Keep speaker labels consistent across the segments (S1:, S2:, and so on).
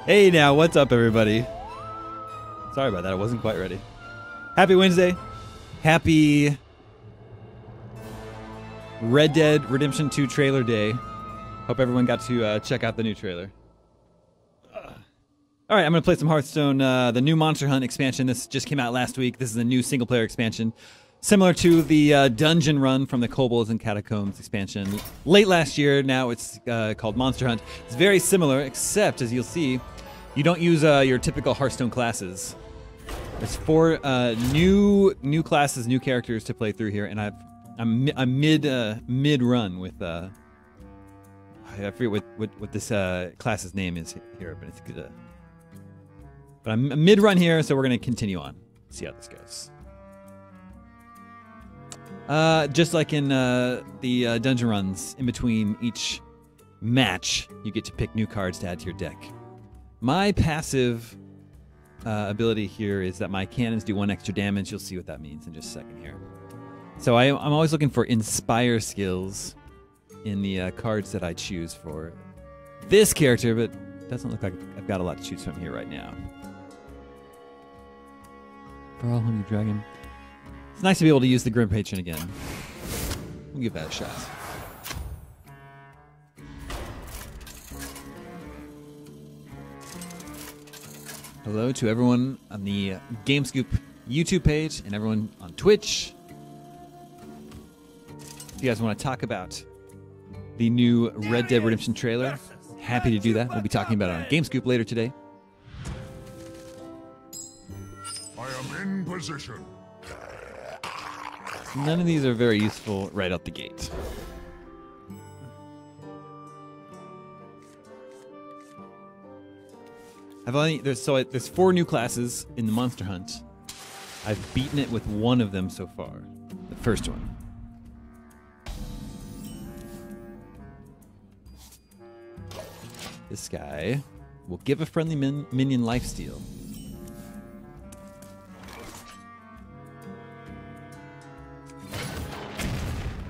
S1: Hey now, what's up everybody? Sorry about that, I wasn't quite ready. Happy Wednesday. Happy Red Dead Redemption 2 trailer day. Hope everyone got to check out the new trailer. Alright, I'm going to play some Hearthstone, the new Monster Hunt expansion. This just came out last week. This is a new single-player expansion. Similar to the dungeon run from the Kobolds and Catacombs expansion. Late last year, now it's called Monster Hunt. It's very similar, except, as you'll see, you don't use your typical Hearthstone classes. There's 4 new classes, new characters to play through here, and I'm mid run with I forget what this class's name is here, but it's good. But I'm mid run here, so we're gonna continue on. See how this goes. Just like in the dungeon runs, in between each match, you get to pick new cards to add to your deck. My passive ability here is that my cannons do 1 extra damage. You'll see what that means in just a second here. So I'm always looking for Inspire skills in the cards that I choose for this character, but it doesn't look like I've got a lot to choose from here right now. Brawl Honey Dragon. It's nice to be able to use the Grim Patron again. We'll give that a shot. Hello to everyone on the GameScoop YouTube page and everyone on Twitch. If you guys want to talk about the new Red Dead Redemption trailer, happy to do that. We'll be talking about it on GameScoop later today.
S2: I am in position.
S1: None of these are very useful right out the gate. There's 4 new classes in the Monster Hunt. I've beaten it with 1 of them so far. The first one. This guy will give a friendly minion lifesteal.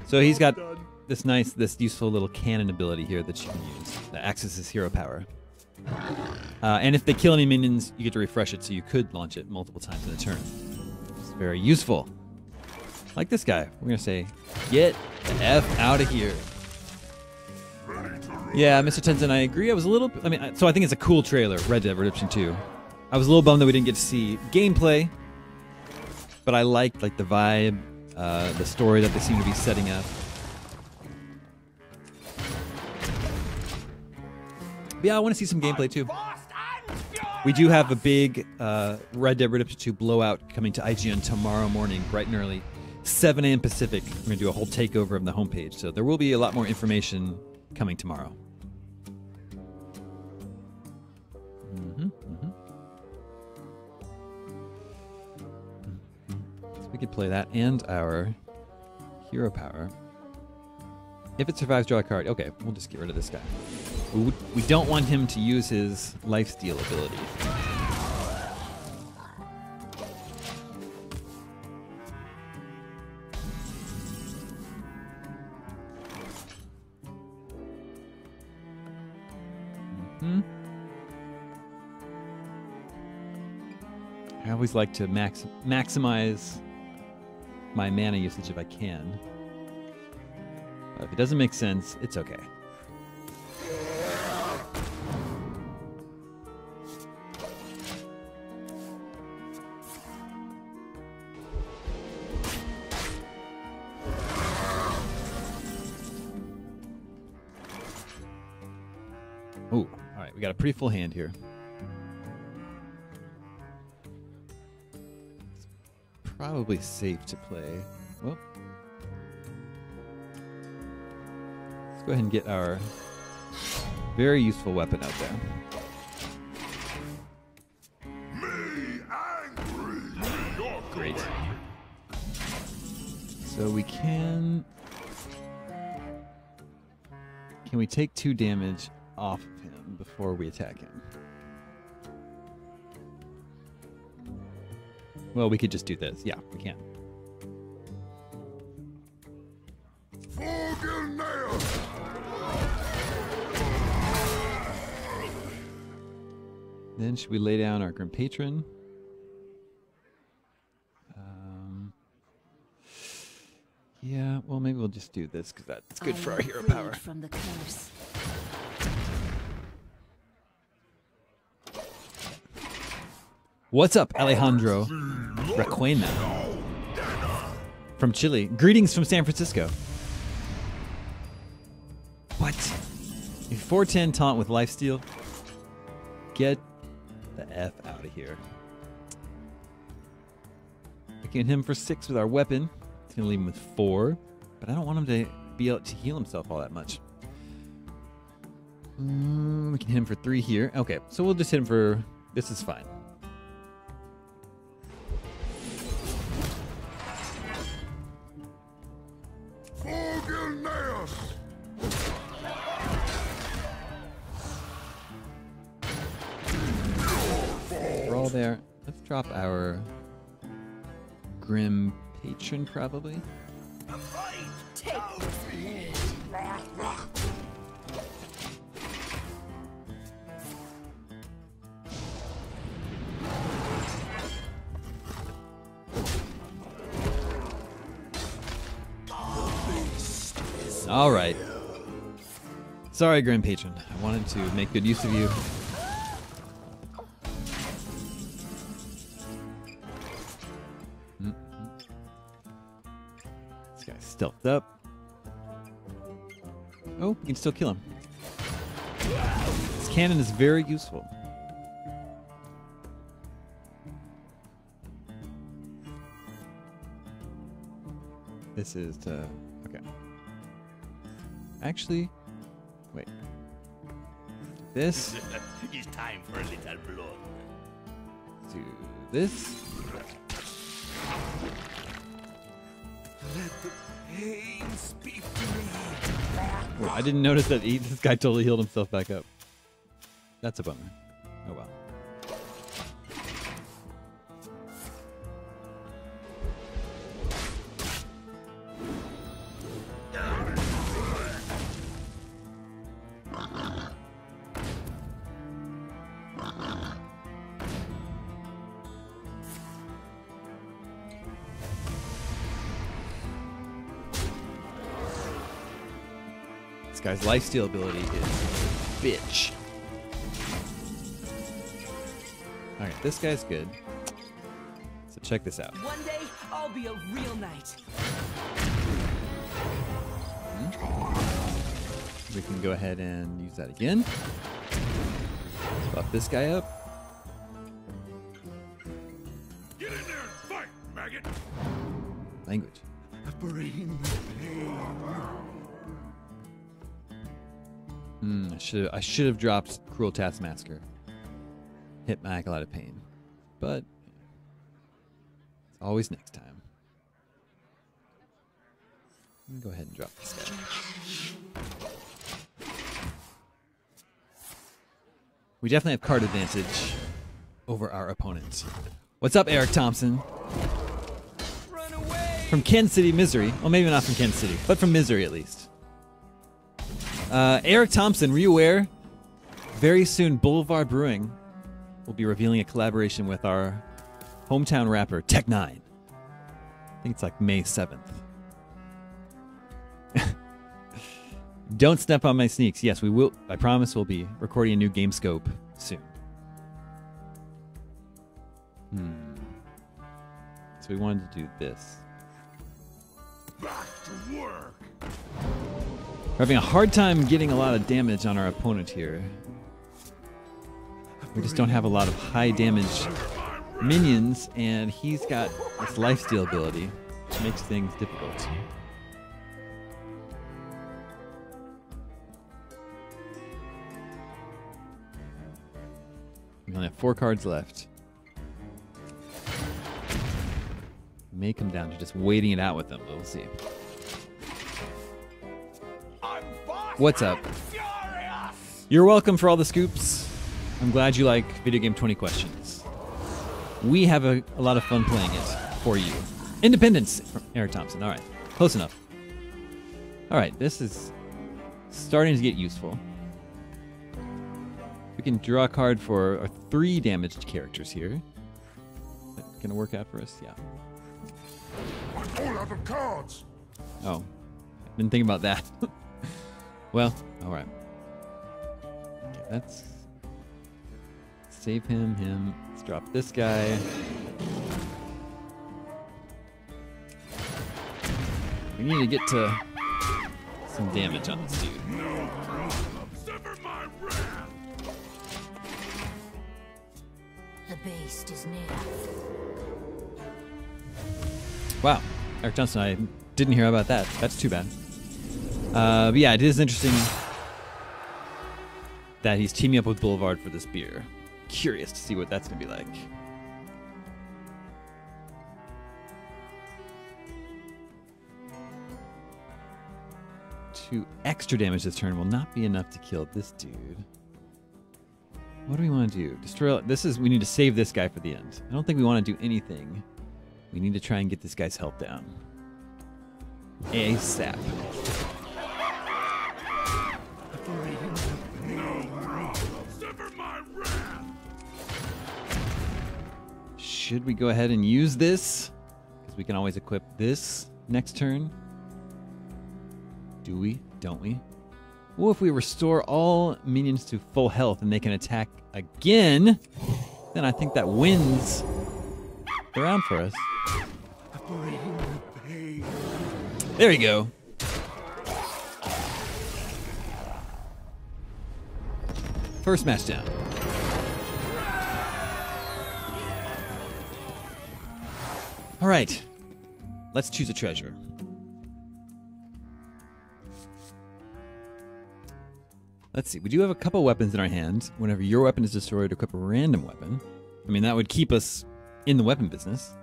S1: So he's got this useful little cannon ability here that you can use that accesses hero power. And if they kill any minions, you get to refresh it, so you could launch it multiple times in a turn. It's very useful. Like this guy. We're going to say, get the F out of here. Yeah, Mr. Tenzin, I agree. So I think it's a cool trailer, Red Dead Redemption 2. I was a little bummed that we didn't get to see gameplay, but I liked the vibe, the story that they seem to be setting up. But yeah, I want to see some gameplay too. We do have a big Red Dead Redemption 2 blowout coming to IGN tomorrow morning, bright and early, 7 a.m. Pacific. We're going to do a whole takeover of the homepage, so there will be a lot more information coming tomorrow. So we could play that and our hero power. If it survives, draw a card. Okay, we'll just get rid of this guy. We don't want him to use his lifesteal ability. I always like to maximize my mana usage if I can. But if it doesn't make sense, it's okay. Ooh, all right, we got a pretty full hand here. It's probably safe to play. Well, let's go ahead and get our very useful weapon out there. Great. So we can we take 2 damage off of him before we attack him? Well, we could just do this. Yeah, we can. Then should we lay down our Grim Patron? Yeah, well, maybe we'll just do this because that's good for our hero power.
S3: From the curse.
S1: What's up, Alejandro Requena from Chile? Greetings from San Francisco. What? A 410 taunt with lifesteal? Get the F out of here. Picking him for 6 with our weapon. It's going to leave him with 4, but I don't want him to be able to heal himself all that much. We can hit him for 3 here. Okay, so we'll just hit him for... This is fine. We're all there. Let's drop our Grim Patron, probably.
S3: Take this.
S1: All right. Sorry, Grim Patron. I wanted to make good use of you. This guy's stealthed up. Oh, we can still kill him. This cannon is very useful. This is to... Okay. Actually, wait. This.
S4: It's time for a little blood.
S1: Do this.
S4: Let the pain speak to me.
S1: Oh, I didn't notice that this guy totally healed himself back up. That's a bummer. Oh well. This guy's lifesteal ability is bitch. Alright, this guy's good. So check this out.
S3: One day, I'll be a real knight.
S1: We can go ahead and use that again. Buff this guy up.
S2: Get in there and fight, maggot!
S1: Language.
S4: Bring the pain.
S1: I should have dropped Cruel Taskmaster. Hit Mac a lot of pain. But it's always next time. Let me go ahead and drop this guy. We definitely have card advantage over our opponents. What's up, Eric Thompson?
S3: Run away.
S1: From Kansas City, Missouri. Well, maybe not from Kansas City, but from Missouri at least. Eric Thompson, were you aware? Very soon, Boulevard Brewing will be revealing a collaboration with our hometown rapper, Tech 9. I think it's like May 7th. Don't step on my sneaks. Yes, we will. I promise we'll be recording a new Game Scope soon. So we wanted to do this.
S2: Back to work!
S1: We're having a hard time getting a lot of damage on our opponent here. We just don't have a lot of high damage minions, and he's got this lifesteal ability, which makes things difficult. We only have 4 cards left. May come down to just waiting it out with them, but we'll see. What's up? You're welcome for all the scoops. I'm glad you like Video Game 20 Questions. We have a lot of fun playing it for you. Independence from Eric Thompson. All right, close enough. All right, this is starting to get useful. We can draw a card for our 3 damaged characters here. Is that gonna work out for us? Yeah.
S2: I'm all out of cards.
S1: Oh, didn't think about that. Well, all right. Okay, let's save him. Let's drop this guy. We need to get to some damage on this dude.
S2: Sever my wrath.
S3: The beast is near.
S1: Wow, Eric Johnson, I didn't hear about that. That's too bad. But yeah, it is interesting that he's teaming up with Boulevard for this beer. Curious to see what that's going to be like. 2 extra damage this turn will not be enough to kill this dude. What do we want to do? Destroy. We need to save this guy for the end. I don't think we want to do anything. We need to try and get this guy's health down. ASAP.
S2: Sever my wrath.
S1: Should we go ahead and use this? Because we can always equip this next turn. Do we? Don't we? Well, if we restore all minions to full health and they can attack again, then I think that wins the round for us. There you go. First match down. All right. Let's choose a treasure. Let's see. We do have a couple weapons in our hand. Whenever your weapon is destroyed, equip a random weapon. I mean, that would keep us in the weapon business.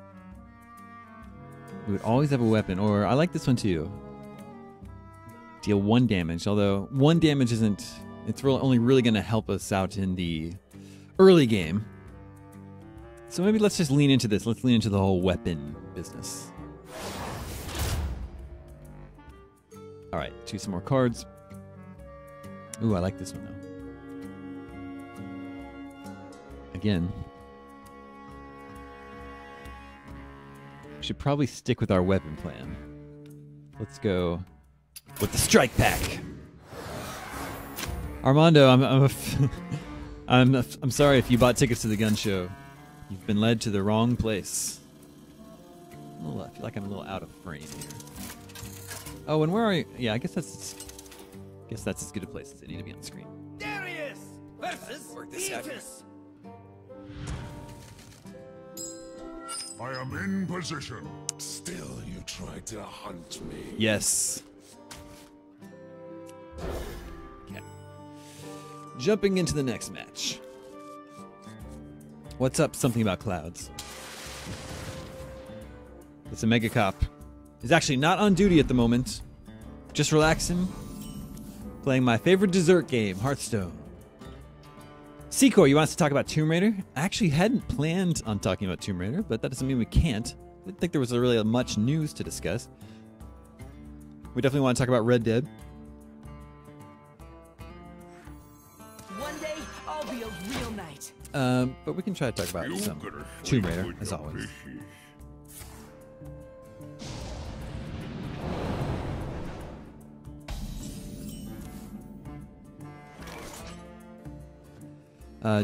S1: We would always have a weapon. Or I like this one too. Deal 1 damage. Although 1 damage isn't... It's only really going to help us out in the early game. So maybe let's just lean into this. Let's lean into the whole weapon business. All right. Choose some more cards. Ooh, I like this one, though. Again. We should probably stick with our weapon plan. Let's go with the strike pack. Armando, I'm sorry if you bought tickets to the gun show. You've been led to the wrong place. I feel like I'm a little out of frame here. Oh, and where are you? Yeah, I guess that's as good a place as I need to be on the screen.
S4: Darius versus Thetis.
S2: I am in position.
S5: Still, you try to hunt me.
S1: Yes. Okay. Jumping into the next match. What's up? Something about clouds. It's a Mega Cop. He's actually not on duty at the moment. Just relaxing. Playing my favorite dessert game, Hearthstone. Secor, you want us to talk about Tomb Raider? I actually hadn't planned on talking about Tomb Raider, but that doesn't mean we can't. I didn't think there was really much news to discuss. We definitely want to talk about Red Dead.
S3: One day, I'll be a real knight.
S1: But we can try to talk about some Tomb Raider, as always.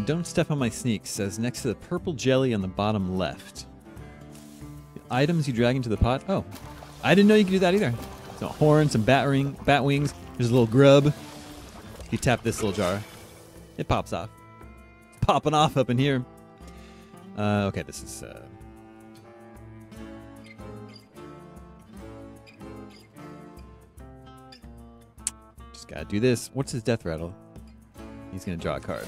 S1: Don't step on my sneaks says next to the purple jelly on the bottom left. The items you drag into the pot. Oh, I didn't know you could do that either. So horns, some bat wings. There's a little grub. If you tap this little jar, it pops off. It's popping off up in here. Okay, this is. Just gotta do this. What's his death rattle? He's gonna draw a card.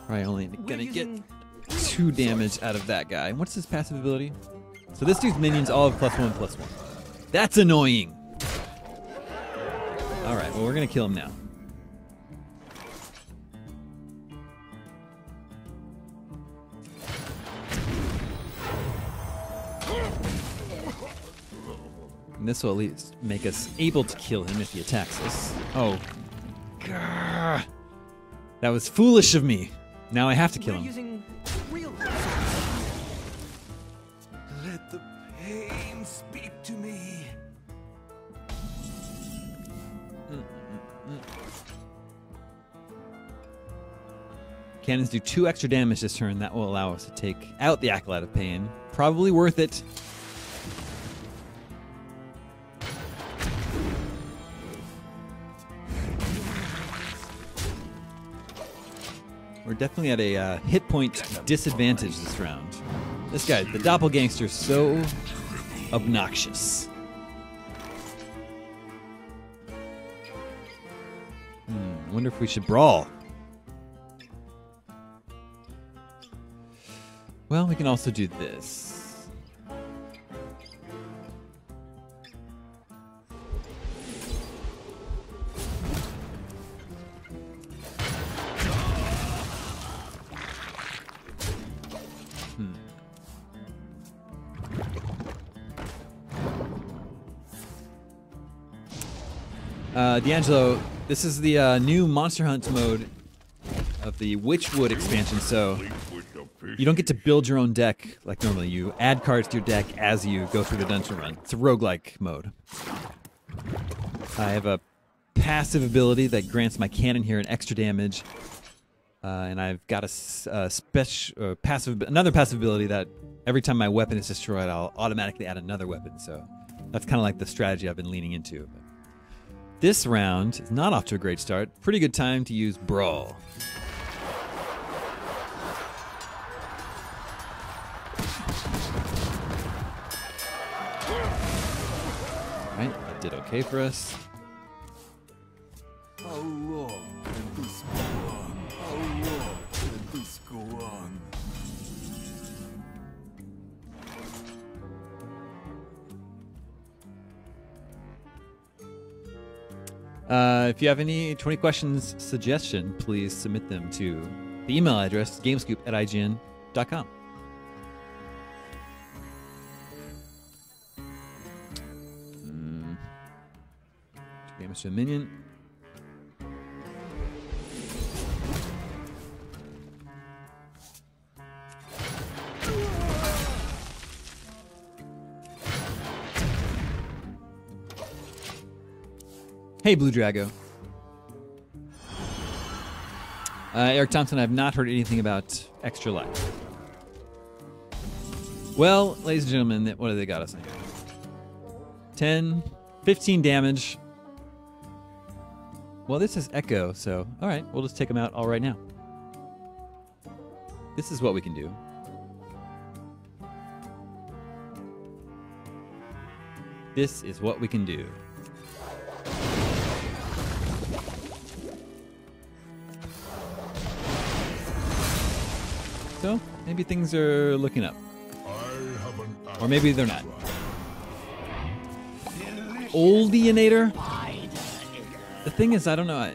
S1: Probably only gonna get 2 damage out of that guy. What's his passive ability? So this dude's minions all have +1/+1. That's annoying. All right, well we're gonna kill him now. And this will at least make us able to kill him if he attacks us. Oh, Grr. That was foolish of me. Now I have to kill
S3: We're
S1: him.
S3: using real.
S4: Let the pain speak to me.
S1: Cannons do 2 extra damage this turn. That will allow us to take out the Acolyte of Pain. Probably worth it. We're definitely at a hit point disadvantage this round. This guy, the Doppelgangster, is so obnoxious. I wonder if we should brawl. Well, we can also do this. D'Angelo, this is the new Monster Hunt mode of the Witchwood expansion, so you don't get to build your own deck like normally. You add cards to your deck as you go through the dungeon run. It's a roguelike mode. I have a passive ability that grants my Cannoneer an extra damage, and I've got another passive ability that every time my weapon is destroyed, I'll automatically add another weapon. So that's kind of like the strategy I've been leaning into. But this round is not off to a great start. Pretty good time to use Brawl. Alright, that did okay for us.
S4: How long can this go on? How long can this go on?
S1: If you have any 20 questions suggestion, please submit them to the email address gamescoop@ign.com. Damage to a minion. Hey, Blue Drago. Eric Thompson, I have not heard anything about Extra Life. Well, ladies and gentlemen, what do they got us on here? 10, 15 damage. Well, this is Echo, so all right, we'll just take them out all right now. This is what we can do. This is what we can do. So, maybe things are looking up. Or maybe they're not. Oldienator? The thing is, I don't know. I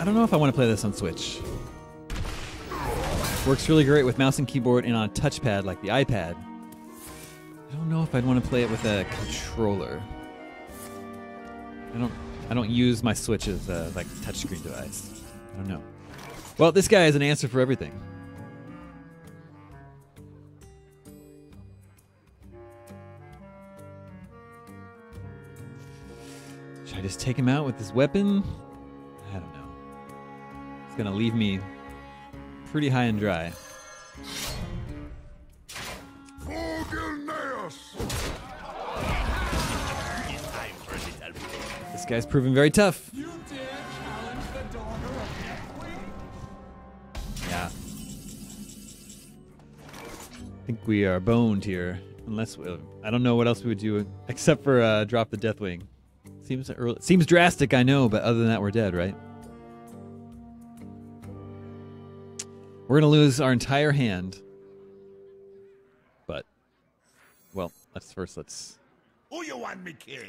S1: don't know if I want to play this on Switch. Works really great with mouse and keyboard and on a touchpad like the iPad. I don't know if I'd want to play it with a controller. I don't use my Switch as a like touchscreen device. I don't know. Well, this guy has an answer for everything. Should I just take him out with this weapon? I don't know. It's gonna leave me pretty high and dry. This guy's proven very tough. Yeah. I think we are boned here. Unless I don't know what else we would do except for drop the Deathwing. Seems drastic, I know, but other than that, we're dead, right? We're gonna lose our entire hand. But, well, let's.
S2: Who you want me kill?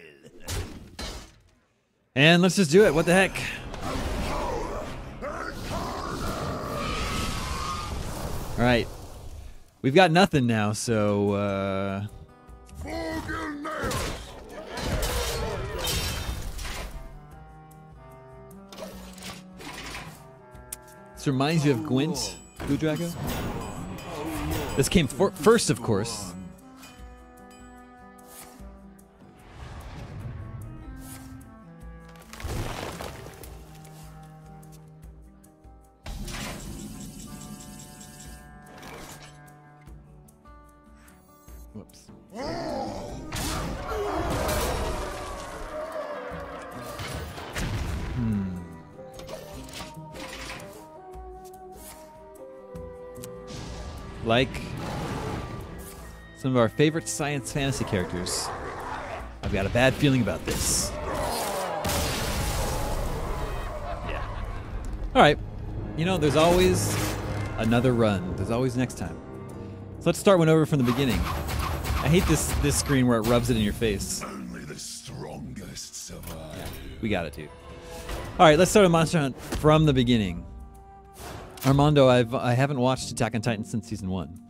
S1: And let's just do it. What the heck? All right, we've got nothing now, so. This reminds you of Gwent, Blue Drago. This came first, of course. Whoops. Like some of our favorite science fantasy characters, I've got a bad feeling about this. Yeah. All right. You know, there's always another run. There's always next time. So let's start one over from the beginning. I hate this screen where it rubs it in your face.
S5: Only the strongest survive.
S1: Yeah, we got it, dude. All right, let's start a Monster Hunt from the beginning. Armando, I haven't watched Attack on Titan since Season 1.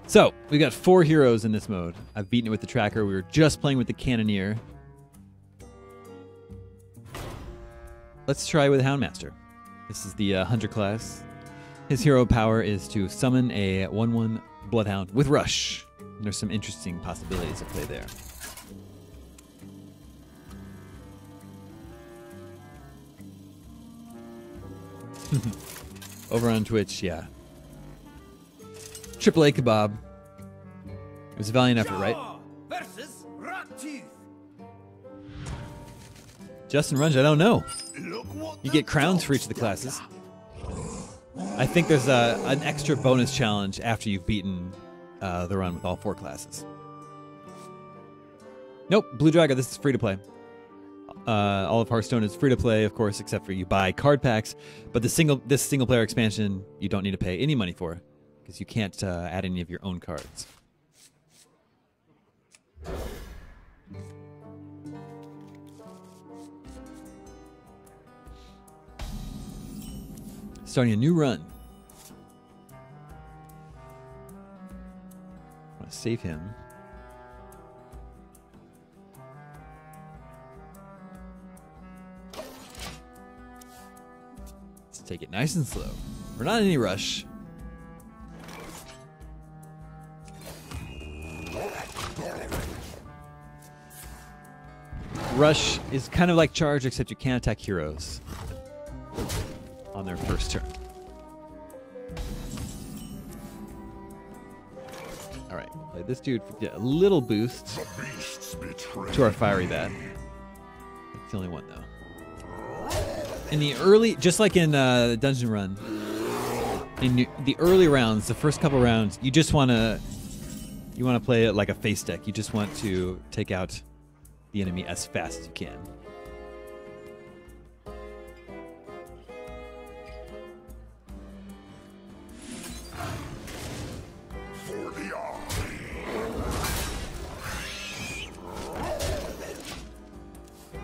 S1: So, we got 4 heroes in this mode. I've beaten it with the tracker. We were just playing with the Cannoneer. Let's try with Houndmaster. This is the Hunter class. His hero power is to summon a 1/1 Bloodhound with Rush. And there's some interesting possibilities at play there. Over on Twitch, yeah. AAA Kebab. It was a valiant effort, right?
S2: Versus Rockteeth.
S1: Justin Runge, I don't know.
S2: Look what
S1: You get crowns for each of the classes. I think there's an extra bonus challenge after you've beaten the run with all 4 classes. Nope, Blue Dragon, this is free to play. All of Hearthstone is free to play, of course, except for you buy card packs. But this single player expansion, you don't need to pay any money for, because you can't add any of your own cards. Starting a new run. I want to save him. Let's take it nice and slow. We're not in any rush. Rush is kind of like charge, except you can't attack heroes on their first turn. All right, play this dude for a little boost
S5: The beasts betray.
S1: to our fiery bat. That's the only one though. In the early, just like in Dungeon Run, in the early rounds, the first couple rounds, you just want to play it like a face deck. You just want to take out the enemy as fast as you can.
S5: For the army.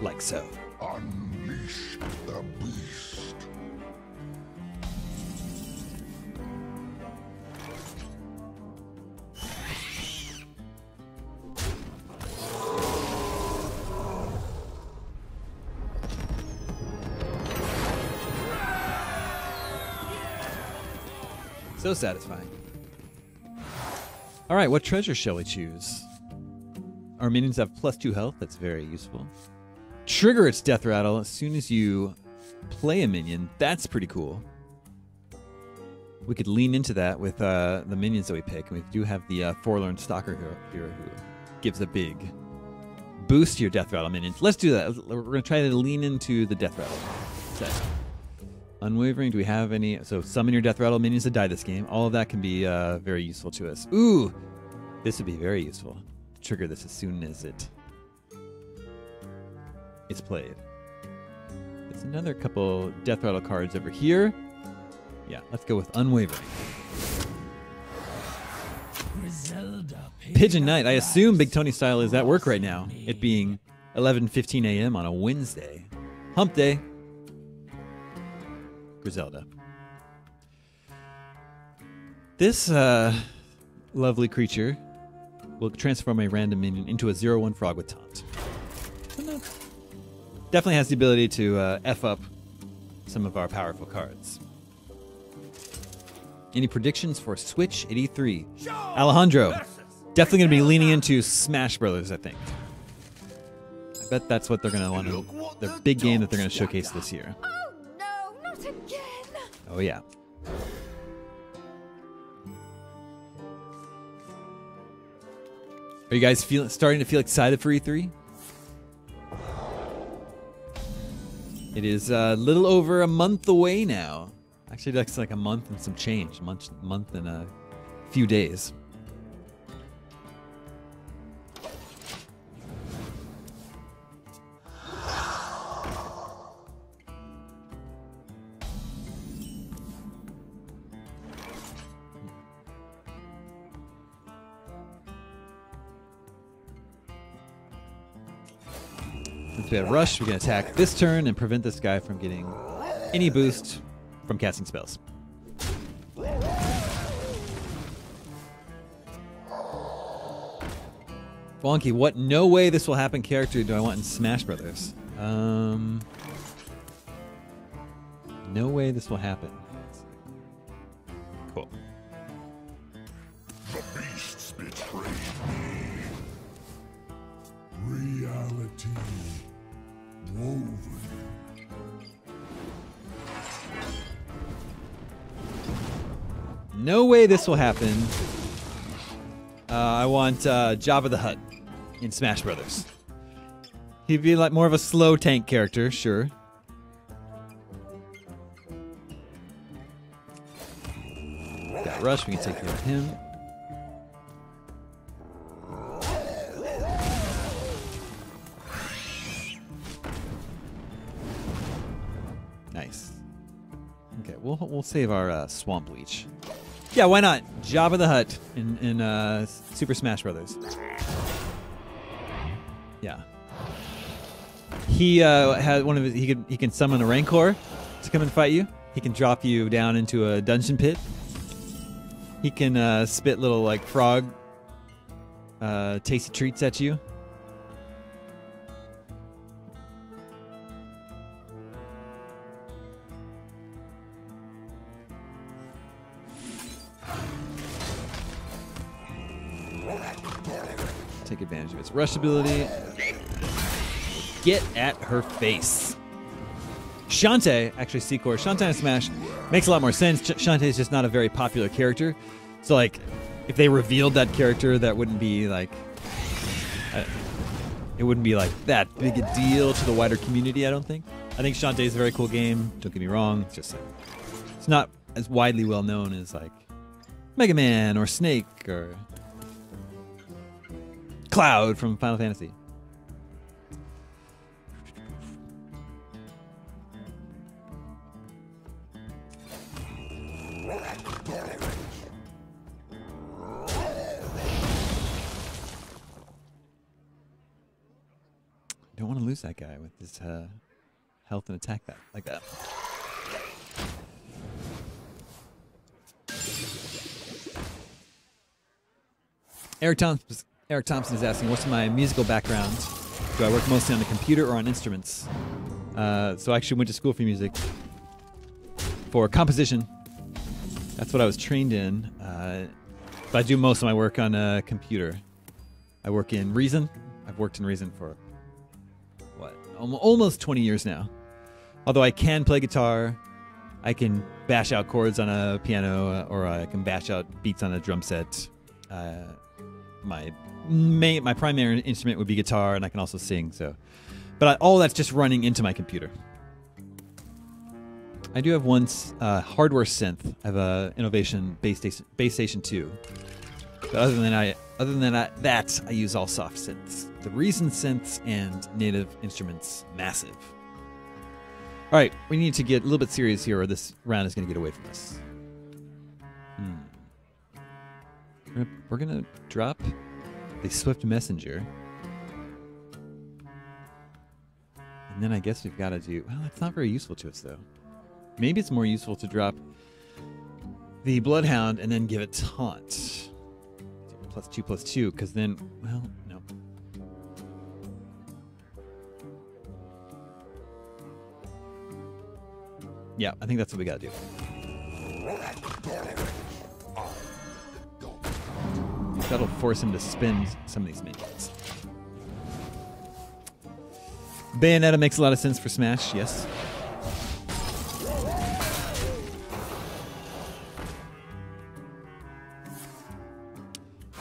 S1: Like so.
S5: Unleash the beast.
S1: So satisfying. All right, what treasure shall we choose? Our minions have +2 health. That's very useful. Trigger its death rattle as soon as you play a minion. That's pretty cool. We could lean into that with the minions that we pick. And we do have the Forlorn Stalker hero who gives a big boost to your death rattle minions. Let's do that. We're going to try to lean into the death rattle set. Unwavering, do we have any? So summon your death rattle minions to die this game. All of that can be very useful to us. Ooh, this would be very useful. Trigger this as soon as it's played. There's another couple death rattle cards over here. Yeah, let's go with Unwavering. Pigeon Knight. I assume Big Tony Style is at work right now. It being 11:15 a.m. on a Wednesday. Hump day. Griselda. This lovely creature will transform a random minion into a 0/1 frog with taunt. Definitely has the ability to F up some of our powerful cards. Any predictions for Switch at E3? Alejandro, definitely going to be leaning into Smash Brothers, I think. I bet that's what they're going to want to, their big game that they're going to showcase this year.
S3: Oh no, not again!
S1: Oh, yeah. Are you guys starting to feel excited for E3? It is a little over a month away now. Actually, that's like a month and some change. Month and a few days. Since we have Rush, we can attack this turn and prevent this guy from getting any boost from casting spells. Wonky, what no way this will happen character do I want in Smash Brothers? No way this will happen. Cool.
S5: The beasts betrayed me. Reality woven.
S1: No way this will happen. I want Jabba the Hutt in Smash Brothers. He'd be like more of a slow tank character, sure. Got Rush, we can take care of him. Nice. Okay, we'll save our Swamp Leech. Yeah, why not? Jabba the Hutt in Super Smash Brothers. Yeah. He had one of his. He can summon a Rancor to come and fight you. He can drop you down into a dungeon pit. He can spit little like frog tasty treats at you. Take advantage of its rush ability. Get at her face. Shantae, actually Secor, Shantae and Smash makes a lot more sense. Shantae is just not a very popular character. So like, if they revealed that character, that wouldn't be like, it wouldn't be like that big a deal to the wider community, I don't think. I think Shantae is a very cool game. Don't get me wrong. It's just like, it's not as widely well known as like Mega Man or Snake or Cloud from Final Fantasy. Don't want to lose that guy with his health and attack that like that. Eric Thompson is asking, what's my musical background? Do I work mostly on the computer or on instruments? So I actually went to school for music, for composition. That's what I was trained in. But I do most of my work on a computer. I work in Reason. I've worked in Reason for, what, almost 20 years now. Although I can play guitar, I can bash out chords on a piano, or I can bash out beats on a drum set. My primary instrument would be guitar, and I can also sing. So, but all that's just running into my computer. I do have one hardware synth. I have a Innovation Base Station 2. But other than that, I use all soft synths. The Reason synths and native instruments, massive. All right, we need to get a little bit serious here, or this round is going to get away from us. We're going to drop the Swift Messenger. And then I guess we've got to do... Well, it's not very useful to us, though. Maybe it's more useful to drop the Bloodhound and then give it Taunt. +2/+2, because then... Well, no. Yeah, I think that's what we gotta do. That'll force him to spin some of these minions. Bayonetta makes a lot of sense for Smash, yes.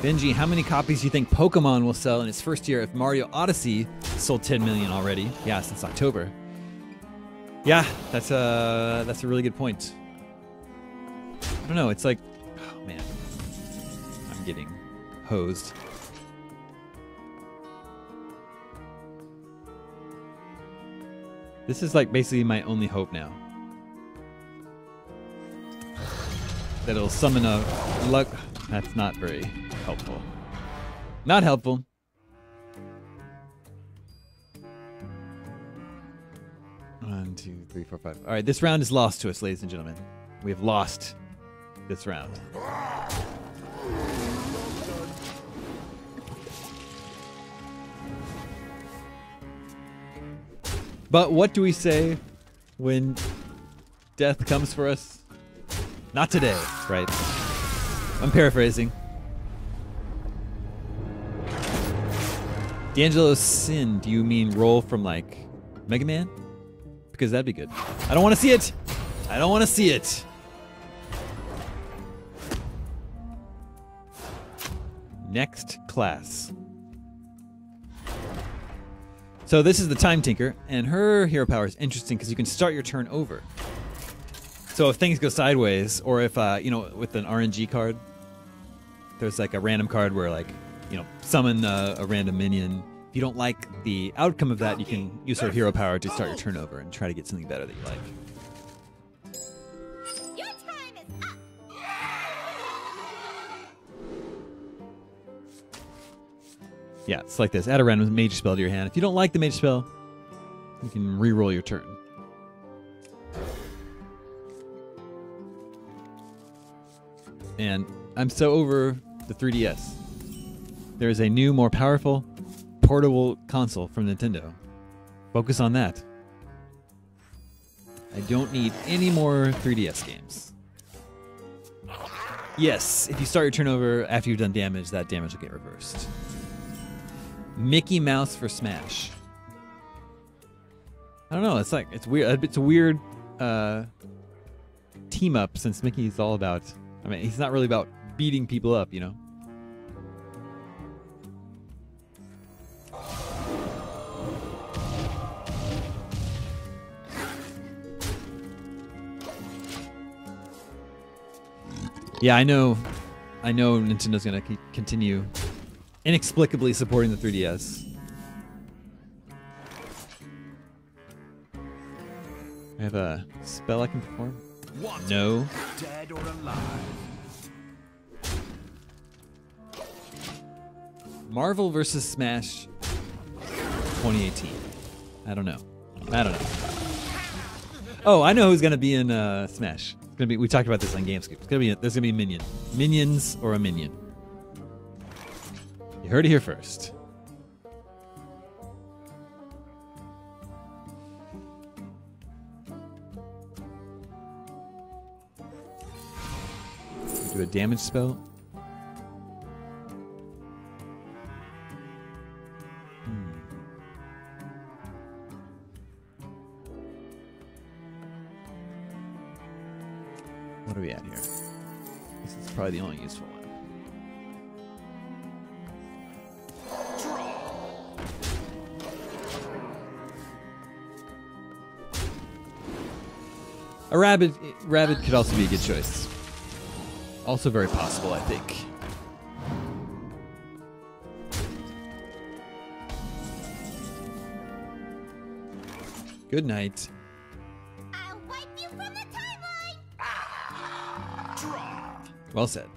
S1: Benji, how many copies do you think Pokemon will sell in its first year if Mario Odyssey sold 10 million already? Yeah, since October. Yeah, that's a really good point. I don't know, it's like, oh man, I'm getting hosed. This is like basically my only hope now. That it'll summon a luck. That's not very helpful. Not helpful. One, two, three, four, five. All right, this round is lost to us, ladies and gentlemen. We have lost this round. But what do we say when death comes for us? Not today, right? I'm paraphrasing. D'Angelo's Sin, do you mean roll from like Mega Man? Because that'd be good. I don't want to see it! I don't want to see it! Next class. So this is the Time Tinker, and her hero power is interesting because you can start your turn over. So if things go sideways, or if, you know, with an RNG card, there's like a random card where like, you know, summon a random minion. If you don't like the outcome of that, you can use her hero power to start your turn over and try to get something better that you like.
S6: Your time is up.
S1: Yeah, it's like this. Add a random mage spell to your hand. If you don't like the mage spell, you can re-roll your turn. And I'm so over the 3DS. There is a new, more powerful, portable console from Nintendo. Focus on that. I don't need any more 3DS games. Yes, if you start your turn over after you've done damage, that damage will get reversed. Mickey Mouse for Smash. I don't know, it's like, it's weird. It's a weird team up since Mickey's all about, I mean, he's not really about beating people up, you know? Yeah, I know Nintendo's gonna continue inexplicably supporting the 3DS. I have a spell I can perform?
S2: What?
S1: No.
S2: Dead or alive?
S1: Marvel vs. Smash 2018. I don't know. Oh, I know who's gonna be in Smash. It's gonna be. We talked about this on GameScoop. There's gonna be a minion. Minions or a minion. You heard it here first. Do a damage spell. What are we at here? This is probably the only useful one. A rabbit could also be a good choice. Also very possible, I think. Good night.
S6: I'll wipe you from the timeline.
S1: Well said.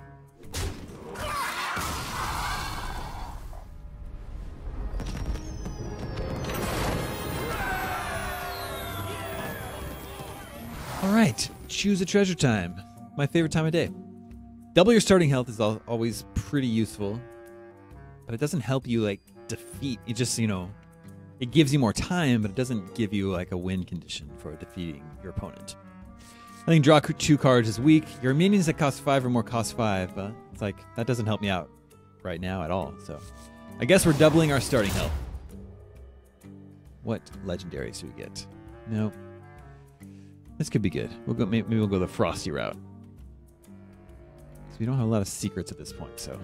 S1: All right, choose a treasure time. My favorite time of day. Double your starting health is always pretty useful, but it doesn't help you like defeat. It just, you know, it gives you more time, but it doesn't give you like a win condition for defeating your opponent. I think draw 2 cards is weak. Your minions that cost 5 or more cost 5, but it's like, that doesn't help me out right now at all. So I guess we're doubling our starting health. What legendaries do we get? Nope. This could be good. We'll go. Maybe we'll go the Frosty route. So we don't have a lot of secrets at this point, so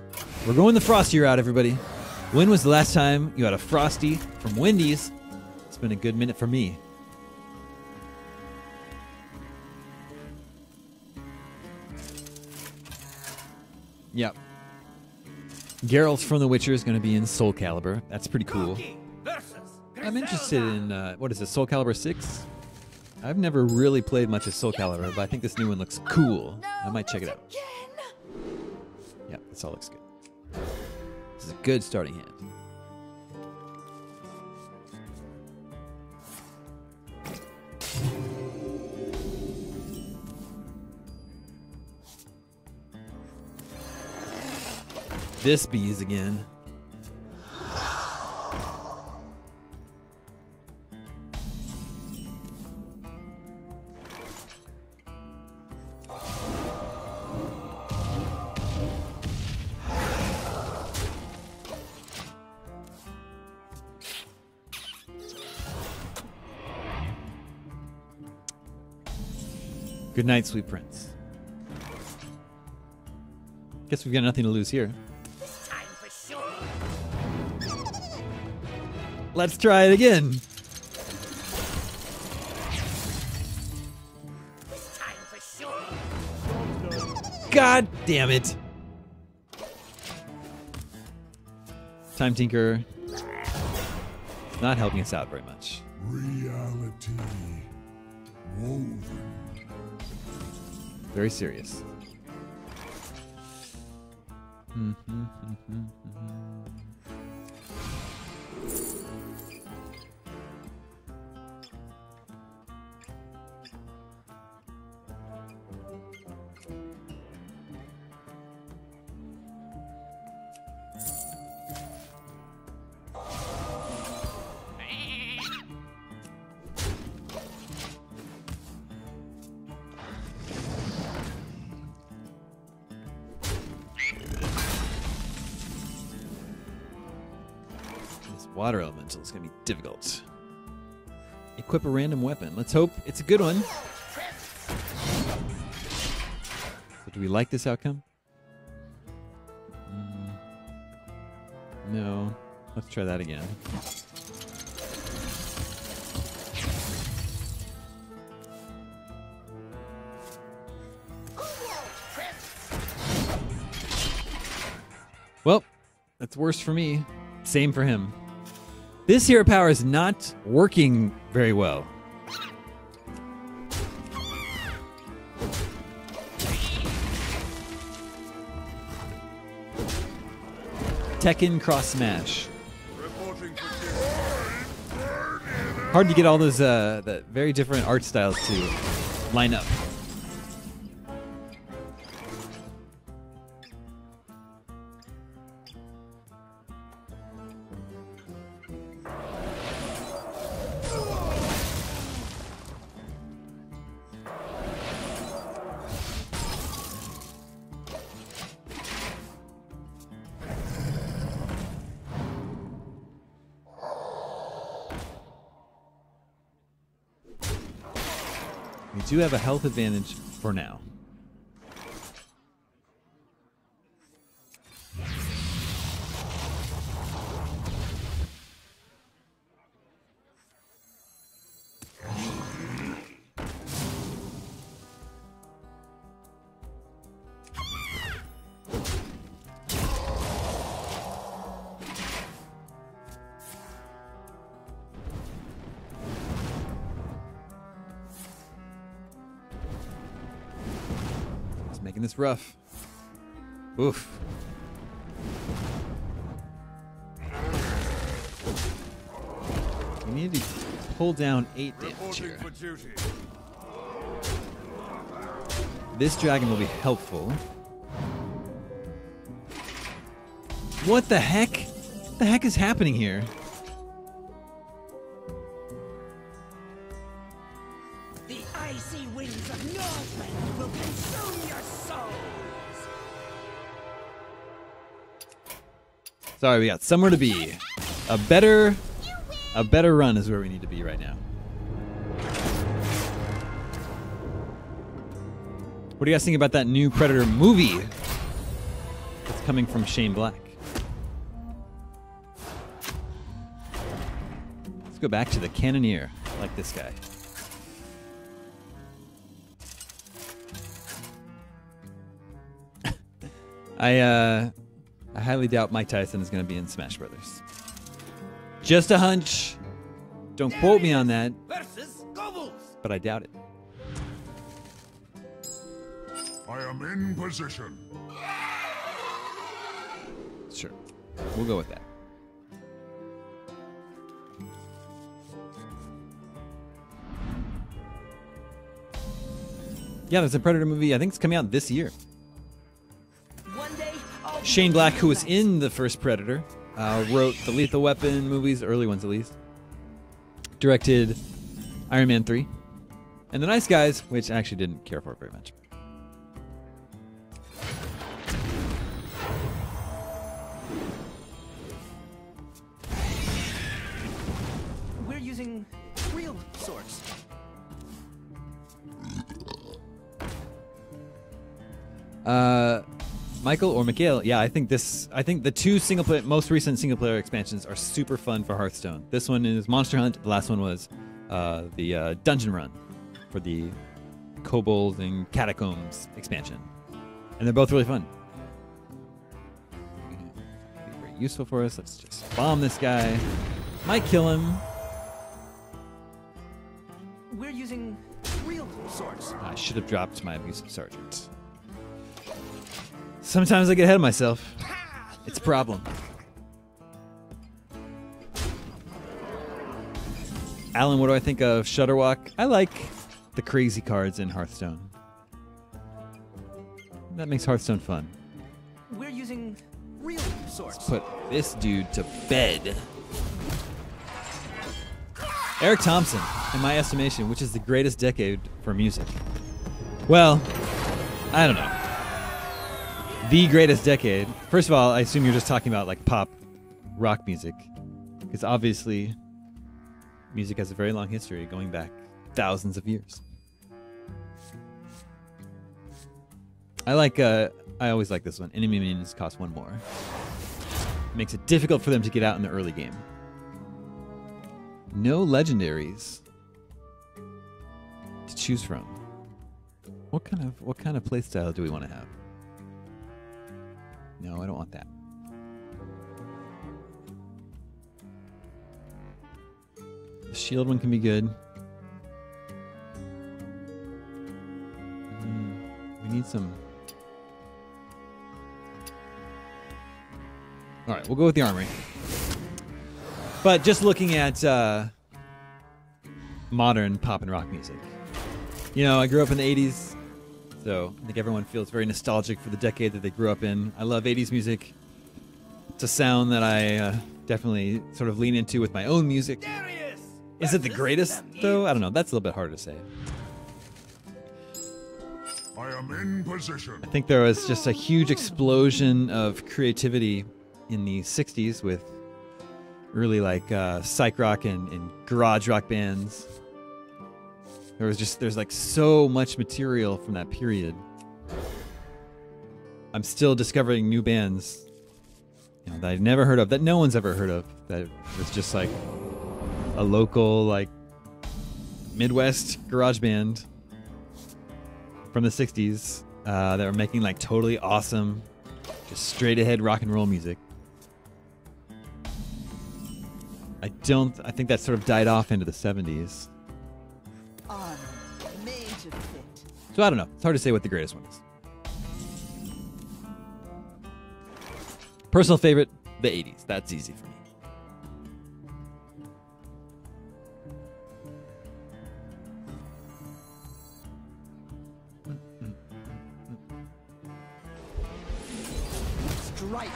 S1: we're going the Frosty route, everybody. When was the last time you had a Frosty from Wendy's? It's been a good minute for me. Yep. Geralt from The Witcher is going to be in Soul Calibur. That's pretty cool. I'm interested in, what is it, Soul Calibur 6? I've never really played much of Soul Calibur, but I think this new one looks cool. I might check it out. Yeah, this all looks good. This is a good starting hand. This bees again. Good night, sweet prince. Guess we've got nothing to lose here.
S3: Time for sure.
S1: Let's try it again.
S3: Time for sure.
S1: God damn it. Time Tinker. Not helping us out very much.
S5: Reality woven.
S1: Very serious. Water elemental is going to be difficult. Equip a random weapon. Let's hope it's a good one. So do we like this outcome? No. Let's try that again. Well, that's worse for me. Same for him. This hero power is not working very well. Tekken cross smash. Hard to get all those the very different art styles to line up. We do have a health advantage for now. Making this rough. Oof. We need to pull down 8 damage here. This dragon will be helpful. What the heck? What the heck is happening here?
S3: The icy winds of Northmen will consume your souls.
S1: Sorry, we got somewhere to be. A better run is where we need to be right now. What do you guys think about that new Predator movie that's coming from Shane Black? Let's go back to the Cannoneer. I like this guy. I highly doubt Mike Tyson is going to be in Smash Brothers. Just a hunch. Don't quote me on that,
S2: Versus Gobbles.
S1: but I doubt it.
S5: I am in position.
S1: Sure. We'll go with that. Yeah, there's a Predator movie. I think it's coming out this year.
S3: One day, I'll be
S1: Shane
S3: a
S1: Black, who was
S3: Houndmaster.
S1: in the first Predator, wrote the Lethal Weapon movies, early ones at least. Directed Iron Man 3. And The Nice Guys, which I actually didn't care for very much.
S3: We're using real swords.
S1: Michael or Mikhail, yeah, I think the two most recent single player expansions are super fun for Hearthstone. This one is Monster Hunt. The last one was the Dungeon Run for the Kobolds and Catacombs expansion, and they're both really fun. Be very useful for us. Let's just bomb this guy. Might kill him.
S3: We're using real swords.
S1: I should have dropped my abusive sergeant. Sometimes I get ahead of myself. It's a problem. Alan, what do I think of Shutterwalk? I like the crazy cards in Hearthstone. That makes Hearthstone fun.
S3: We're using real swords.
S1: Put this dude to bed. Eric Thompson, in my estimation, which is the greatest decade for music. Well, I don't know. The greatest decade. First of all, I assume you're just talking about like pop rock music, because obviously music has a very long history going back thousands of years. I always like this one. Enemy minions cost one more. Makes it difficult for them to get out in the early game. No legendaries to choose from. What kind of playstyle do we want to have? No, I don't want that. The shield one can be good. We need some. All right, we'll go with the armory. But just looking at modern pop and rock music. You know, I grew up in the 80s, so I think everyone feels very nostalgic for the decade that they grew up in. I love 80s music. It's a sound that I definitely sort of lean into with my own music.
S2: Darius.
S1: Is it the
S2: versus
S1: greatest, though? I don't know. That's a little bit harder to say.
S5: I am in position.
S1: I think there was just a huge explosion of creativity in the 60s with early like psych rock and garage rock bands. There's like so much material from that period. I'm still discovering new bands, you know, that I've never heard of, that no one's ever heard of, that was just like a local like Midwest garage band from the 60s that were making like totally awesome, just straight ahead rock and roll music. I think that sort of died off into the 70s.
S3: On made to fit.
S1: So I don't know. It's hard to say what the greatest one is. Personal favorite, the 80s. That's easy for me.
S3: Strike.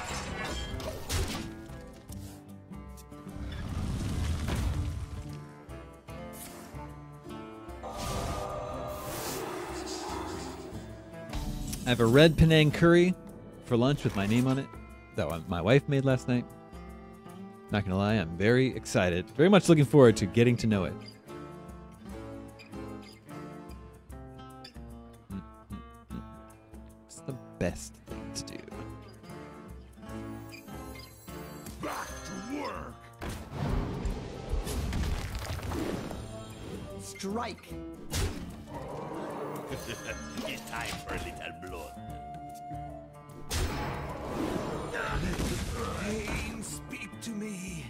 S1: I have a red Penang curry for lunch with my name on it that my wife made last night. Not gonna lie, I'm very excited. Very much looking forward to getting to know it. What's the best thing to do?
S5: Back to work.
S3: Strike.
S2: It's time for a little blood.
S4: Pain, speak to me.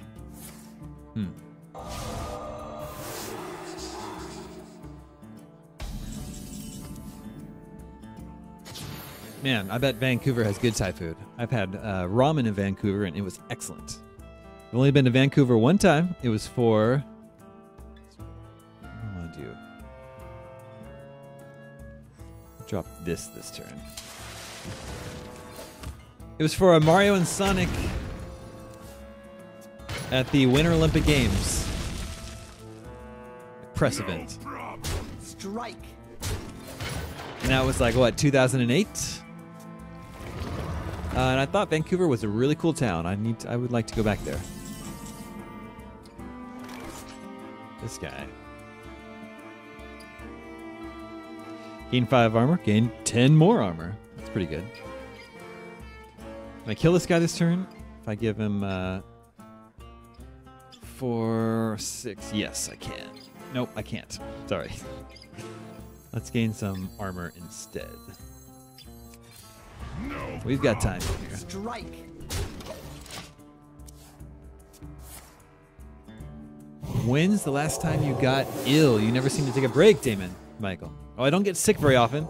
S1: Man, I bet Vancouver has good Thai food. I've had ramen in Vancouver, and it was excellent. I've only been to Vancouver one time. It was for... What do I want to do? Drop this turn. It was for a Mario and Sonic at the Winter Olympic Games. Press event.
S3: Strike.
S1: And that was like, what, 2008? And I thought Vancouver was a really cool town. I would like to go back there. This guy. Gain 5 armor, gain 10 more armor. That's pretty good. Can I kill this guy this turn? If I give him 4, 6. Yes, I can. Nope, I can't. Sorry. Let's gain some armor instead.
S5: No.
S1: We've got time here.
S3: Strike.
S1: When's the last time you got ill? You never seem to take a break, Daemon. Michael. Oh, I don't get sick very often.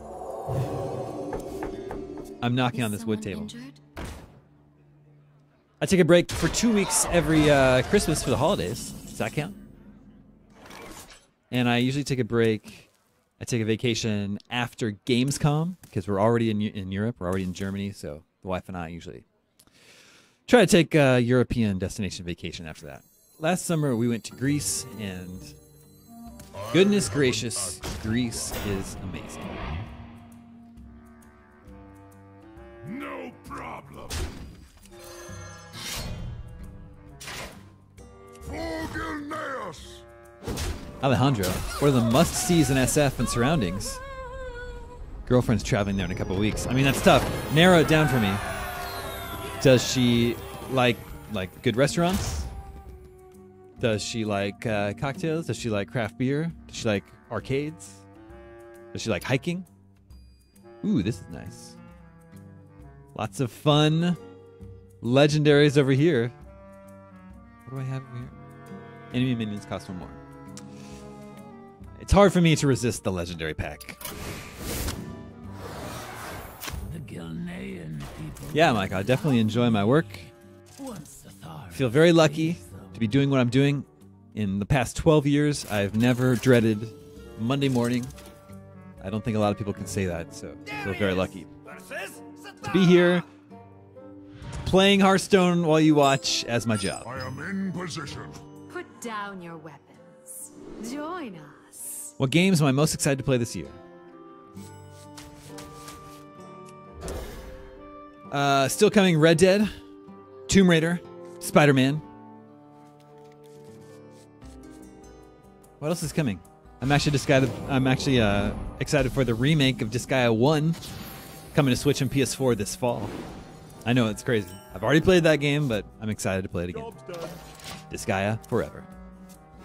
S1: I'm knocking on this wood table.
S6: Injured?
S1: I take a break for 2 weeks every Christmas for the holidays. Does that count? And I usually take a break. I take a vacation after Gamescom because we're already in Europe. We're already in Germany, so the wife and I usually try to take a European destination vacation after that. Last summer we went to Greece, and goodness gracious, Greece is amazing.
S5: No problem. Forgiveness.
S1: Alejandro, what are the must-sees in SF and surroundings? Girlfriend's traveling there in a couple of weeks. I mean, that's tough. Narrow it down for me. Does she like good restaurants? Does she like cocktails? Does she like craft beer? Does she like arcades? Does she like hiking? Ooh, this is nice. Lots of fun legendaries over here. What do I have over here? Enemy minions cost 1 more. It's hard for me to resist the legendary pack.
S4: The Gilnean people.
S1: Yeah, Mike, I definitely enjoy my work.
S4: Once the Thar
S1: I feel very lucky to be doing what I'm doing. In the past 12 years, I've never dreaded Monday morning. I don't think a lot of people can say that, so I feel very lucky to be here playing Hearthstone while you watch as my job.
S5: I am in position.
S6: Put down your weapons. Join us.
S1: What games am I most excited to play this year? Still coming: Red Dead, Tomb Raider, Spider-Man. What else is coming? I'm actually excited for the remake of Disgaea 1 coming to Switch and PS4 this fall. I know, it's crazy. I've already played that game, but I'm excited to play it again. Disgaea Forever.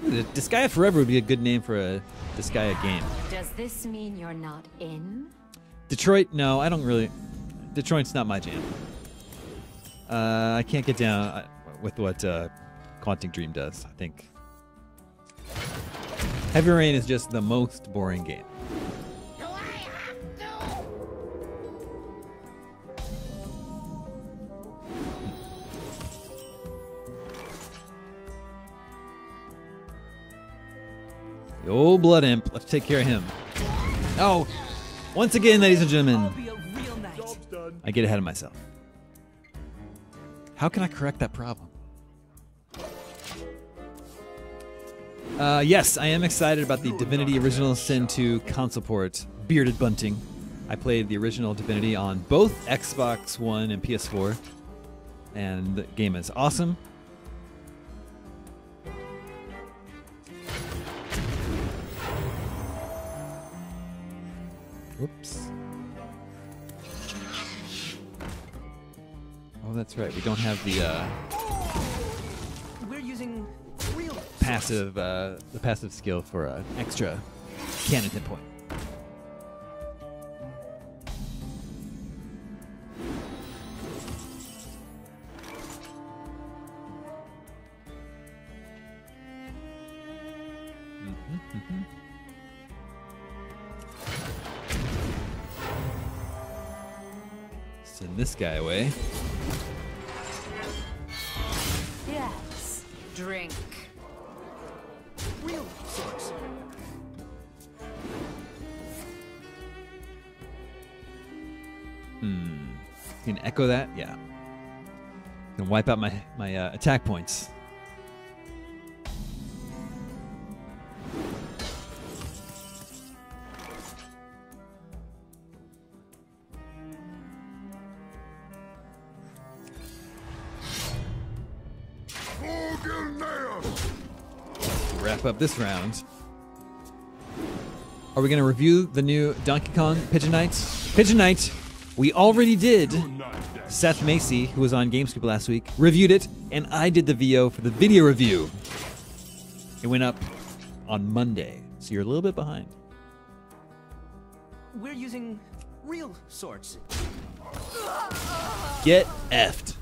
S1: Disgaea Forever would be a good name for a Disgaea game.
S6: Does this mean you're not in?
S1: Detroit, no, I don't really. Detroit's not my jam. I can't get down with what Quantic Dream does, I think. Heavy Rain is just the most boring game.
S6: Do I have to?
S1: The old Blood Imp. Let's take care of him. Oh, once again, ladies and
S3: I'll
S1: gentlemen,
S3: be a real knight.
S1: I get ahead of myself. How can I correct that problem? Yes, I am excited about the Divinity Original Sin 2 console port, Bearded Bunting. I played the original Divinity on both Xbox One and PS4, and the game is awesome. Whoops. Oh, that's right. We don't have the
S3: We're using real
S1: passive skill for an extra cannon hit point. Send this guy away.
S6: Yes. Drink.
S3: real source.
S1: Can echo that? Yeah. Can wipe out my attack points. Wrap up this round. Are we going to review the new Donkey Kong Pigeon Knights? Pigeon Knight, we already did. Seth Macy, who was on GameScoop last week, reviewed it, and I did the VO for the video review. It went up on Monday, so you're a little bit behind.
S3: We're using real swords.
S1: Get effed.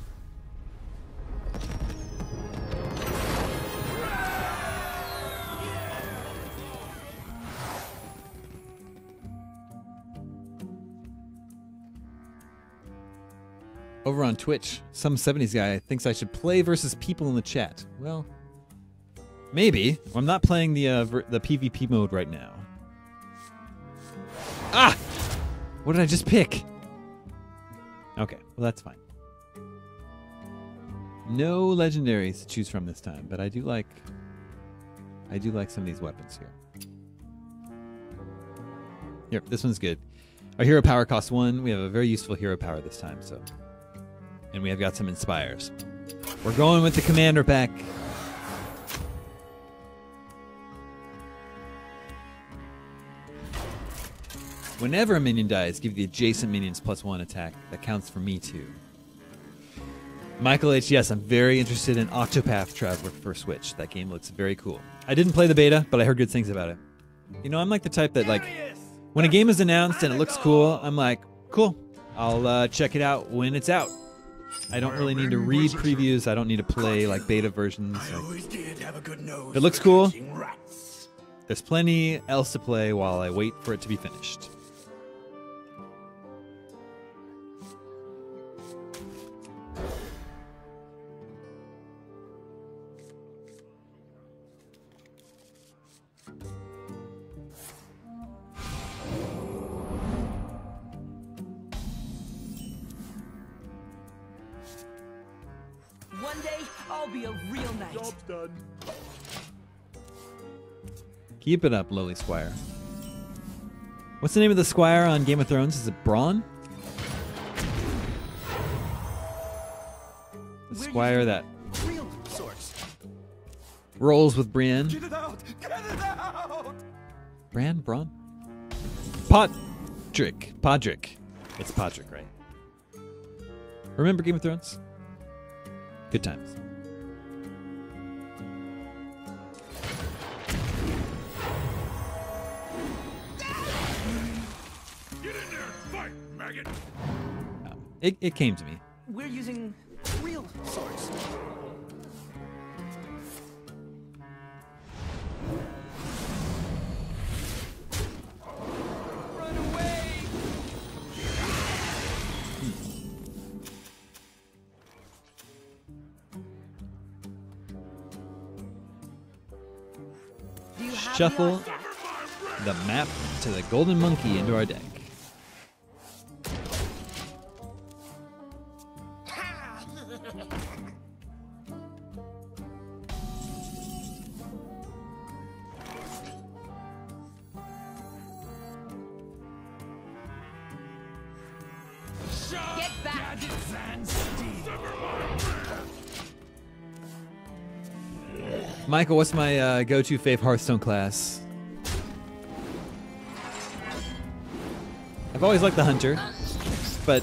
S1: Over on Twitch, some 70s guy thinks I should play versus people in the chat. Well, maybe. I'm not playing the PvP mode right now. Ah! What did I just pick? Okay, well that's fine. No legendaries to choose from this time, but I do like some of these weapons here. Here, this one's good. Our hero power costs 1. We have a very useful hero power this time, so. And we have got some inspires. We're going with the commander pack. Whenever a minion dies, give the adjacent minions +1 attack. That counts for me too. Michael H, yes, I'm very interested in Octopath Traveler for Switch. That game looks very cool. I didn't play the beta, but I heard good things about it. You know, I'm like the type that, like, when a game is announced and it looks cool, I'm like, cool, I'll check it out when it's out. I don't really need to read previews. I don't need to play like beta versions. If it looks cool, there's plenty else to play while I wait for it to be finished.
S3: One day, I'll be a real knight.
S4: Job's done.
S1: Keep it up, lowly squire. What's the name of the squire on Game of Thrones? Is it Bronn? The squire that
S3: Real swords.
S1: rolls with Brienne.
S3: Get it out! Get it out!
S1: Braun? Podrick. It's Podrick, right? Remember Game of Thrones? Good times.
S5: Get in there and fight, maggot!
S1: It came to me.
S3: We're using real swords. Run away! Do you have
S1: Shuffle
S3: the audacity?
S1: the map to the golden monkey into our deck. Michael, what's my go-to fave Hearthstone class? I've always liked the Hunter, but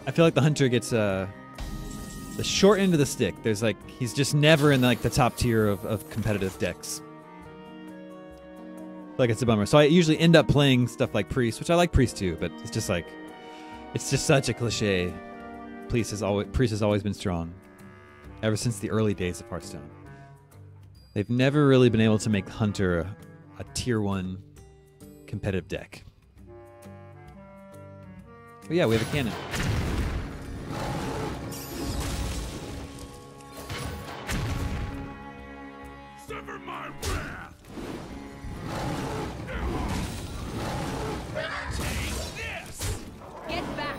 S1: I feel like the Hunter gets the short end of the stick. There's like he's just never in like the top tier of competitive decks. I feel like it's a bummer. So I usually end up playing stuff like Priest, which I like Priest too, but it's just like it's just such a cliche. Priest has always been strong ever since the early days of Hearthstone. They've never really been able to make Hunter a tier 1 competitive deck. But yeah, we have a cannon.
S5: Sever my wrath. Take this.
S3: Get back.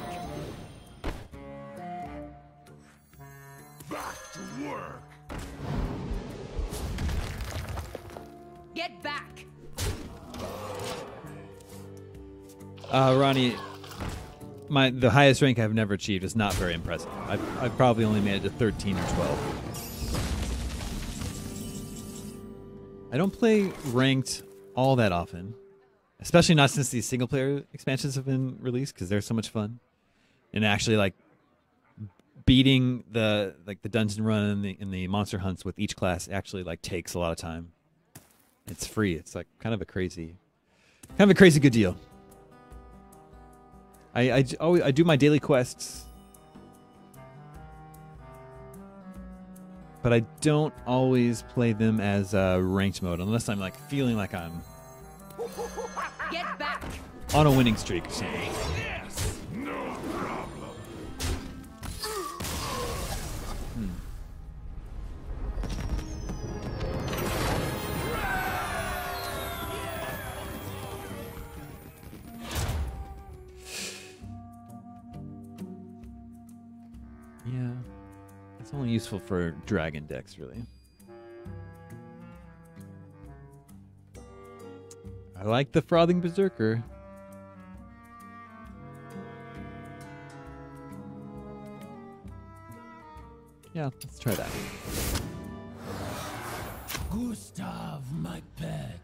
S5: Back to work.
S3: Get back.
S1: Ronnie, the highest rank I've never achieved is not very impressive. I've probably only made it to 13 or 12. I don't play ranked all that often, especially not since these single player expansions have been released because they're so much fun. And actually, like beating the dungeon run and the monster hunts with each class actually like takes a lot of time. It's free. It's like kind of a crazy good deal. I do my daily quests, but I don't always play them as ranked mode unless I'm like feeling like I'm
S3: Get back.
S1: on a winning streak or something.
S5: Yes. No problem.
S1: Yeah, it's only useful for dragon decks, really. I like the Frothing Berserker. Yeah, let's try that.
S7: Gustav, my pet,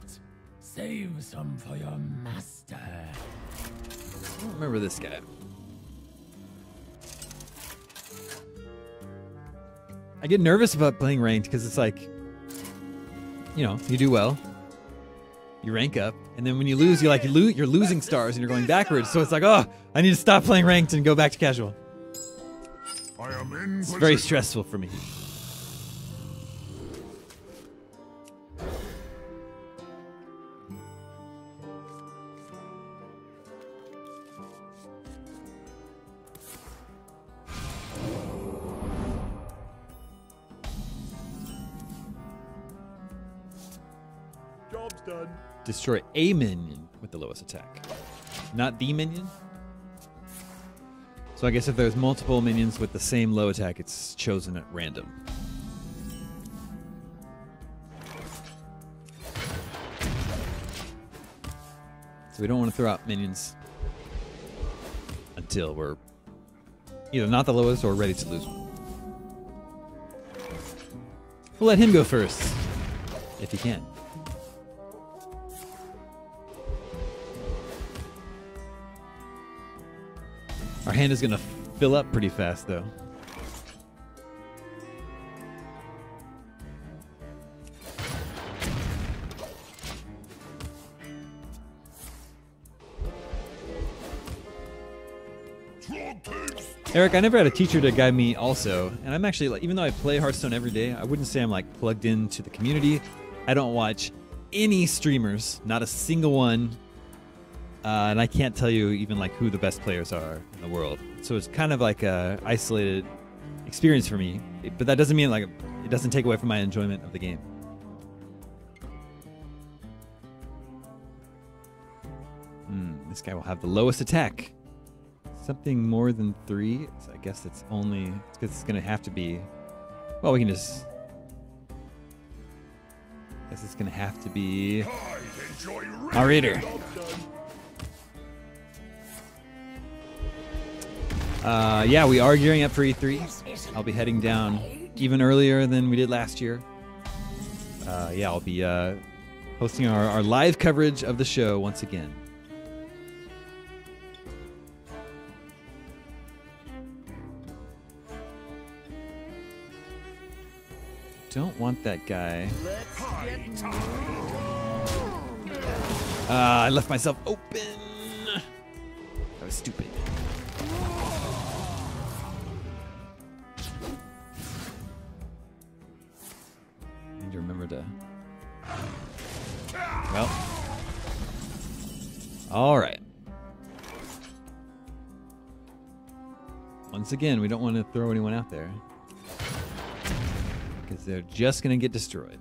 S7: save some for your master.
S1: I don't remember this guy. I get nervous about playing ranked because it's like, you know, you do well, you rank up, and then when you lose, you're losing stars and you're going backwards. So it's like, oh, I need to stop playing ranked and go back to casual.
S5: I am in
S1: It's very stressful for me.
S4: Job's done.
S1: Destroy a minion with the lowest attack, not the minion. So I guess if there's multiple minions with the same low attack, it's chosen at random. So we don't want to throw out minions until we're either not the lowest or ready to lose one. We'll let him go first, if he can. Our hand is going to fill up pretty fast, though. Eric, I never had a teacher to guide me also, and I'm actually, like, even though I play Hearthstone every day, I wouldn't say I'm like plugged into the community. I don't watch any streamers, not a single one. And I can't tell you even like who the best players are in the world. So it's kind of like a isolated experience for me. But that doesn't mean like it doesn't take away from my enjoyment of the game. This guy will have the lowest attack. Something more than 3. So I guess it's only because it's gonna have to be. Well, we can just. I guess it's gonna have to be. Our Raider. Yeah, we are gearing up for E3. I'll be heading down even earlier than we did last year. Yeah, I'll be hosting our live coverage of the show once again. Don't want that guy. I left myself open. That was stupid. Need to remember to. Well. All right. Once again, we don't want to throw anyone out there, because they're just going to get destroyed.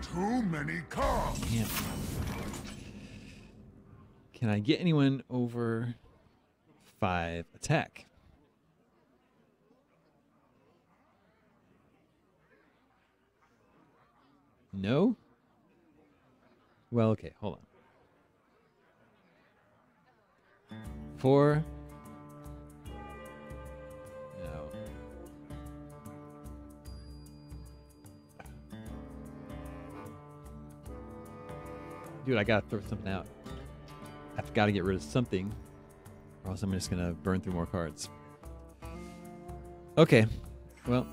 S5: Too many cards.
S1: Damn. Can I get anyone over 5 attack? No? Well, okay, hold on. 4. No. Dude, I gotta throw something out. I've got to get rid of something, or else I'm just gonna burn through more cards. Okay, well,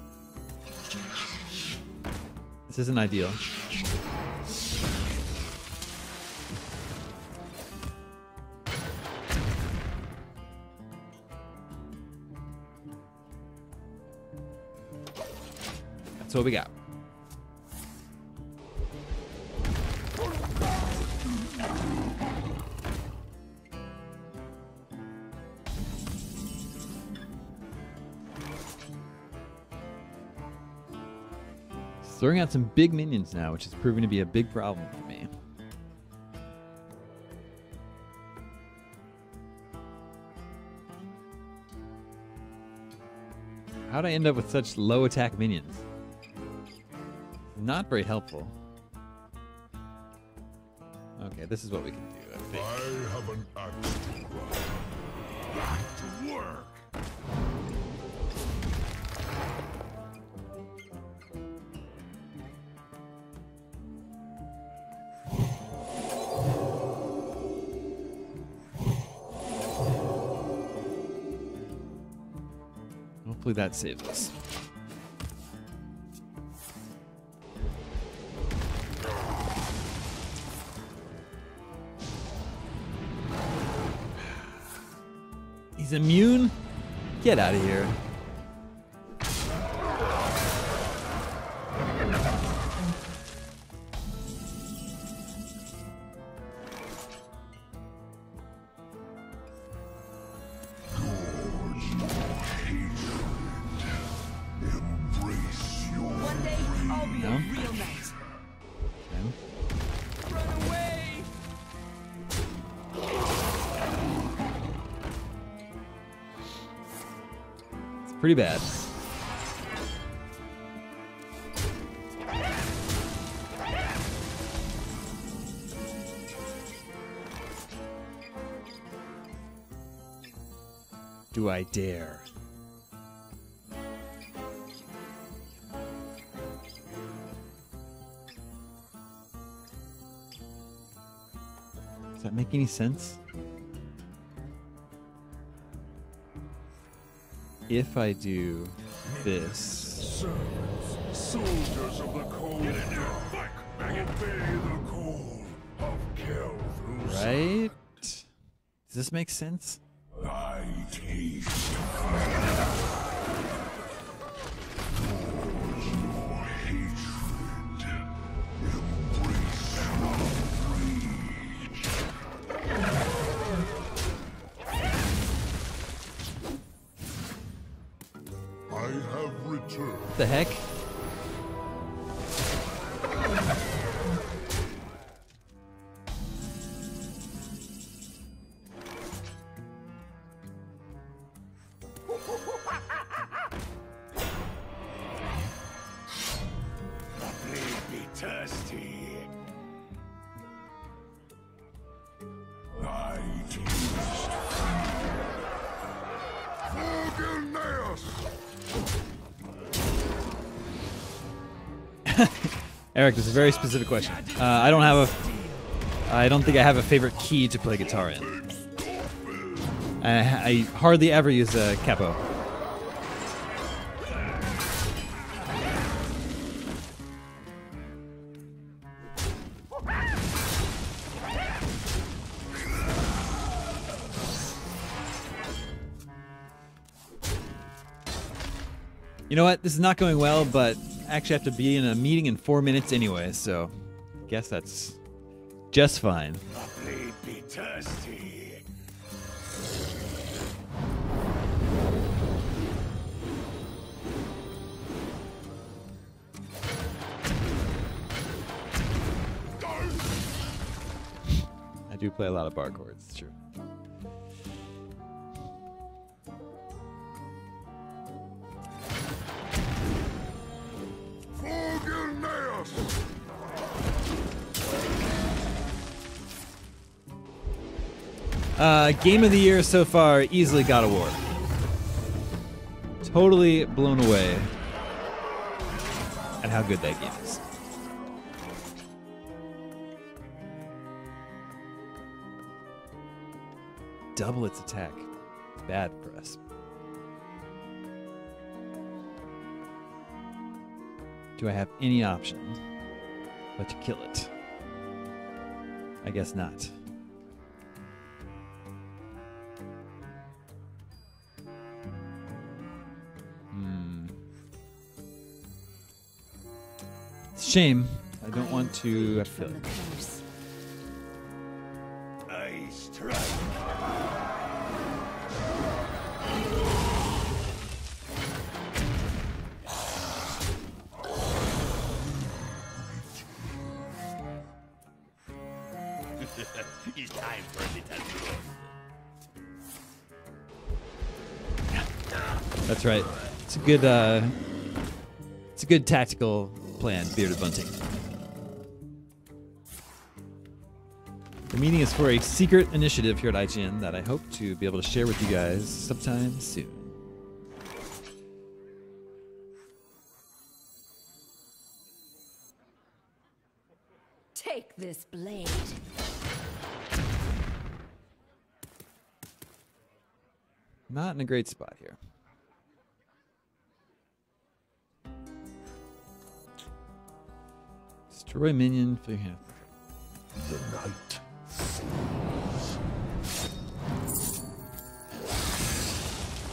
S1: this isn't ideal. That's what we got. Throwing out some big minions now, which is proving to be a big problem for me. How'd I end up with such low attack minions? Not very helpful. Okay, this is what we can do, I think.
S5: I have an axe to grind. Back to work.
S1: Hopefully that saves us. He's immune? Get out of here.
S3: One day, I'll be
S1: No?
S3: a real knight.
S1: Okay.
S3: Run away!
S1: It's pretty bad. Do I dare? Does that make any sense? If I do this,
S5: Soldiers of the cold. Get in there, fight, and obey the call of Kel'Thuzad.
S1: right? Does this make sense?
S5: I taste I have returned.
S1: What the heck? Eric, this is a very specific question. I don't think I have a favorite key to play guitar in. I hardly ever use a capo. You know what? This is not going well, but I actually have to be in a meeting in 4 minutes anyway, so I guess that's just fine.
S2: Blade be thirsty.
S1: I do play a lot of bar chords, it's true. Game of the year so far, easily God of War. Totally blown away at how good that game is. Double its attack. Bad for us. Do I have any option but to kill it? I guess not. It's a shame. I don't want to have to kill it.
S2: I strike. It's time for a little blood.
S1: That's right. It's a good tactical plan, Bearded Bunting. The meeting is for a secret initiative here at IGN that I hope to be able to share with you guys sometime soon.
S3: Take this blade.
S1: Not in a great spot here. Destroy minion for hand.
S4: The night.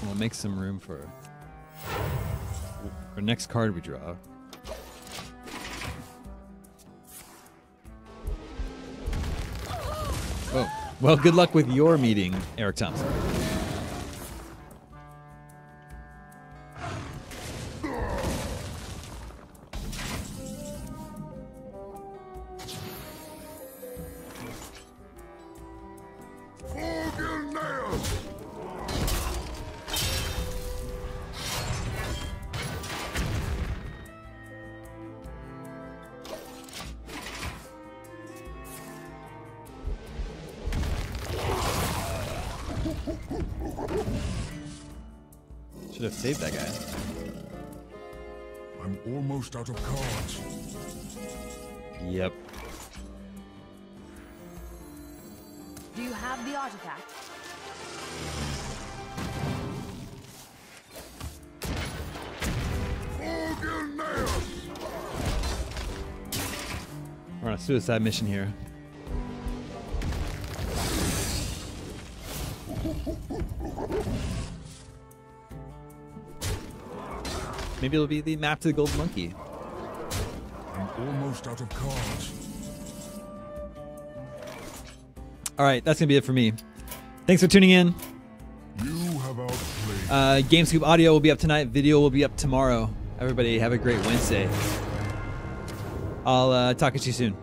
S1: We'll make some room for our next card we draw. Oh, well, good luck with your meeting, Eric Thompson. Should have saved that guy.
S5: I'm almost out of cards.
S1: Yep.
S3: Do you have the artifact?
S1: We're on a suicide mission here. Maybe it'll be the map to the gold monkey.
S5: I'm almost out of cards.
S1: All right, that's gonna be it for me. Thanks for tuning in.
S5: You have outplayed.
S1: GameScoop audio will be up tonight. Video will be up tomorrow. Everybody have a great Wednesday. I'll talk to you soon.